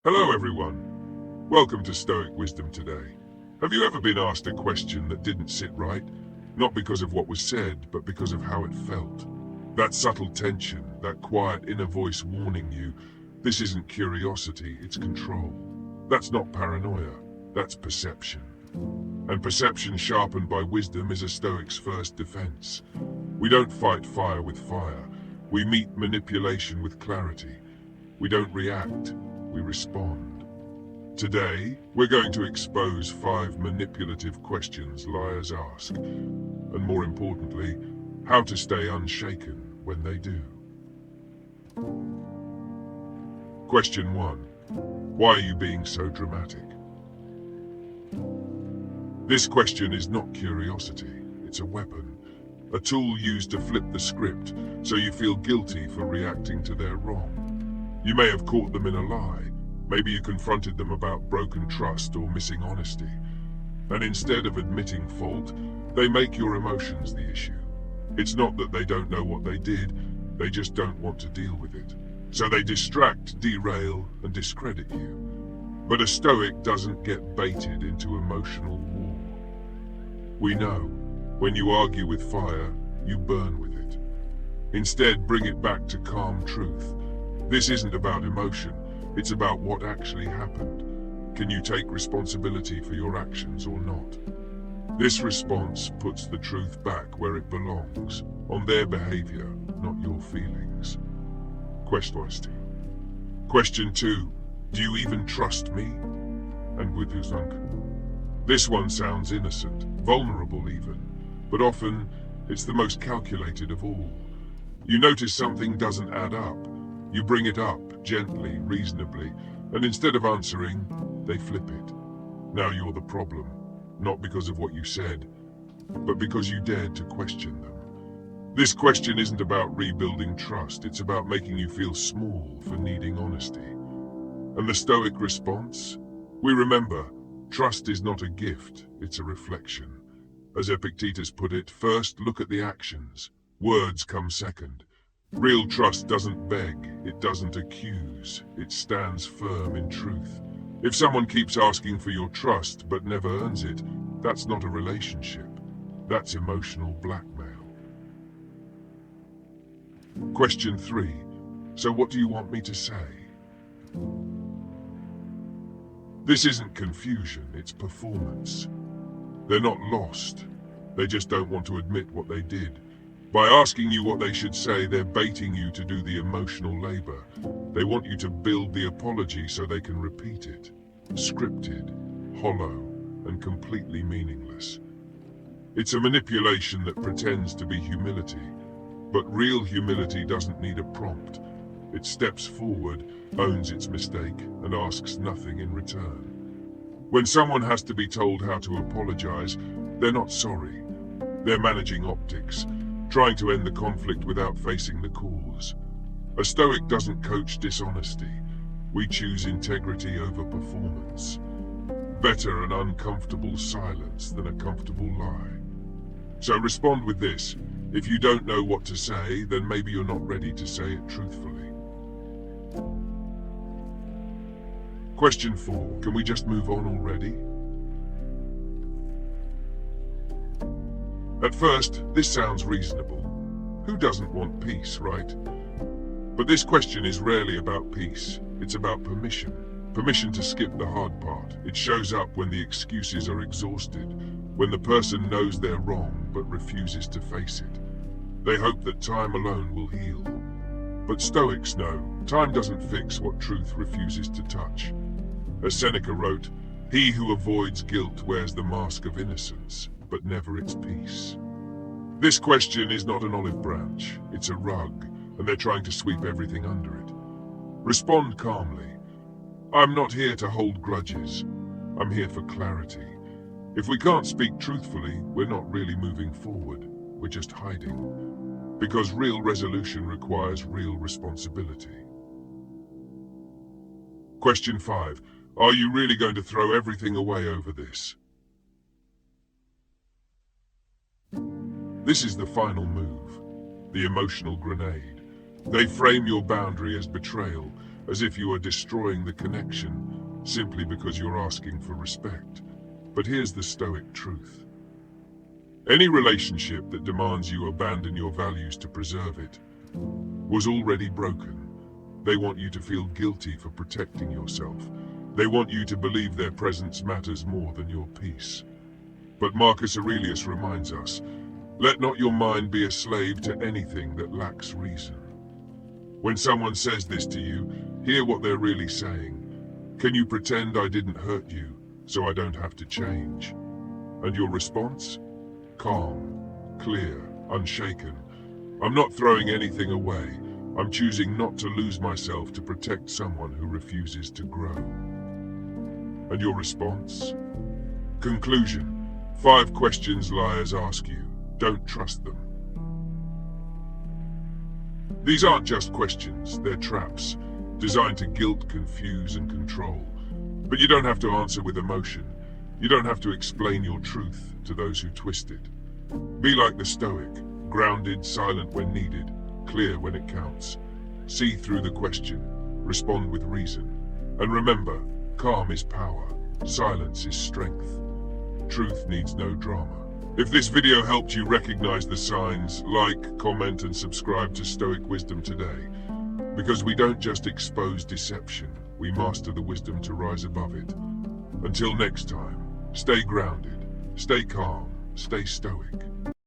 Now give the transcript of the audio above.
Hello everyone. Welcome to Stoic Wisdom today. Have you ever been asked a question that didn't sit right? Not because of what was said, but because of how it felt. That subtle tension, that quiet inner voice warning you, this isn't curiosity, it's control. That's not paranoia, that's perception. And perception sharpened by wisdom is a Stoic's first defense. We don't fight fire with fire. We meet manipulation with clarity. We don't react, we respond. Today, we're going to expose 5 manipulative questions liars ask, and more importantly, how to stay unshaken when they do. Question 1. Why are you being so dramatic? This question is not curiosity, it's a weapon, a tool used to flip the script so you feel guilty for reacting to their wrong. You may have caught them in a lie. Maybe you confronted them about broken trust or missing honesty. And instead of admitting fault, they make your emotions the issue. It's not that they don't know what they did, they just don't want to deal with it. So they distract, derail, and discredit you. But a Stoic doesn't get baited into emotional war. We know, when you argue with fire, you burn with it. Instead, bring it back to calm truth. This isn't about emotion, it's about what actually happened. Can you take responsibility for your actions or not? This response puts the truth back where it belongs, on their behavior, not your feelings. Question 2. Do you even trust me? And with Uzunk. This one sounds innocent, vulnerable even, but often it's the most calculated of all. You notice something doesn't add up. You bring it up, gently, reasonably, and instead of answering, they flip it. Now you're the problem, not because of what you said, but because you dared to question them. This question isn't about rebuilding trust, it's about making you feel small for needing honesty. And the Stoic response? We remember, trust is not a gift, it's a reflection. As Epictetus put it, first look at the actions. Words come second. Real trust doesn't beg, it doesn't accuse, it stands firm in truth. If someone keeps asking for your trust but never earns it, that's not a relationship. That's emotional blackmail. Question 3. So what do you want me to say? This isn't confusion, it's performance. They're not lost. They just don't want to admit what they did. By asking you what they should say, they're baiting you to do the emotional labor. They want you to build the apology so they can repeat it. Scripted, hollow, and completely meaningless. It's a manipulation that pretends to be humility. But real humility doesn't need a prompt. It steps forward, owns its mistake, and asks nothing in return. When someone has to be told how to apologize, they're not sorry. They're managing optics, trying to end the conflict without facing the cause. A Stoic doesn't coach dishonesty. We choose integrity over performance. Better an uncomfortable silence than a comfortable lie. So respond with this. If you don't know what to say, then maybe you're not ready to say it truthfully. Question 4. Can we just move on already? At first, this sounds reasonable. Who doesn't want peace, right? But this question is rarely about peace. It's about permission. Permission to skip the hard part. It shows up when the excuses are exhausted, when the person knows they're wrong but refuses to face it. They hope that time alone will heal. But Stoics know, time doesn't fix what truth refuses to touch. As Seneca wrote, he who avoids guilt wears the mask of innocence, but never its peace. This question is not an olive branch, it's a rug, and they're trying to sweep everything under it. Respond calmly. I'm not here to hold grudges. I'm here for clarity. If we can't speak truthfully, we're not really moving forward. We're just hiding. Because real resolution requires real responsibility. Question 5. Are you really going to throw everything away over this? This is the final move, the emotional grenade. They frame your boundary as betrayal, as if you are destroying the connection simply because you're asking for respect. But here's the Stoic truth. Any relationship that demands you abandon your values to preserve it was already broken. They want you to feel guilty for protecting yourself. They want you to believe their presence matters more than your peace. But Marcus Aurelius reminds us, let not your mind be a slave to anything that lacks reason. When someone says this to you, hear what they're really saying. Can you pretend I didn't hurt you, so I don't have to change? And your response? Calm, clear, unshaken. I'm not throwing anything away. I'm choosing not to lose myself to protect someone who refuses to grow. And your response? Conclusion. 5 questions liars ask you. Don't trust them. These aren't just questions, they're traps, designed to guilt, confuse, and control. But you don't have to answer with emotion. You don't have to explain your truth to those who twist it. Be like the Stoic, grounded, silent when needed, clear when it counts. See through the question, respond with reason. And remember, calm is power, silence is strength. Truth needs no drama. If this video helped you recognize the signs, like, comment, and subscribe to Stoic Wisdom today. Because we don't just expose deception, we master the wisdom to rise above it. Until next time, stay grounded, stay calm, stay stoic.